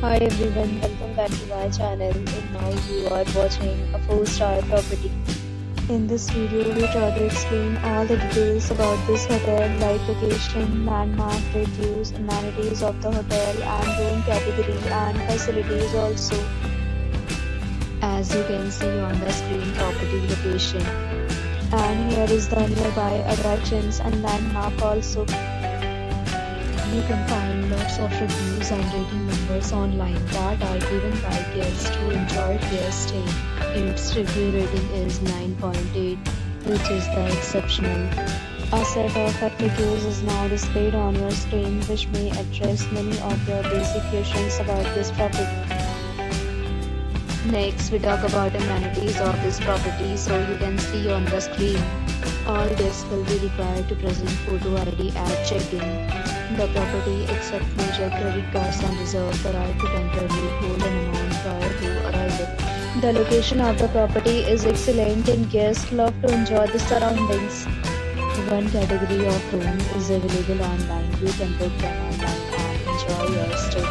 Hi everyone, welcome back to my channel and now you are watching a 4-star property. In this video, we try to explain all the details about this hotel like location, landmark, reviews, amenities of the hotel and room category and facilities also. As you can see on the screen, property location. And here is the nearby attractions and landmark also. You can find lots of reviews and rating numbers online that are given by guests who enjoyed their stay. Its review rating is 9.8, which is the exceptional. A set of FAQs is now displayed on your screen which may address many of your basic questions about this property. Next, we talk about amenities of this property so you can see on the screen. All guests will be required to present photo ID at check-in. The property accepts major credit cards and reserves the right to temporarily hold an amount prior to arrival. The location of the property is excellent and guests love to enjoy the surroundings. One category of room is available online. You can book them online and enjoy your stay.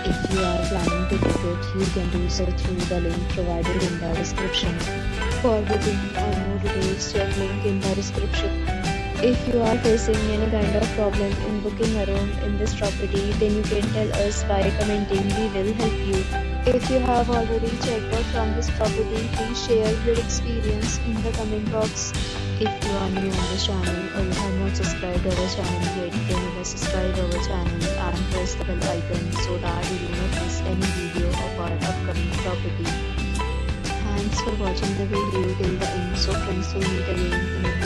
If you are planning to book it, you can do so through the link provided in the description. For booking or more details, check link in the description. If you are facing any kind of problem in booking a room in this property, then you can tell us by commenting. We will help you. If you have already checked out from this property, please share your experience in the comment box. If you are new on this channel or you have not subscribed to our channel yet, then you must subscribe to our channel and press the bell icon so that you do not miss any video of our upcoming property. Thanks for watching the video till the end. So friends, will meet again in a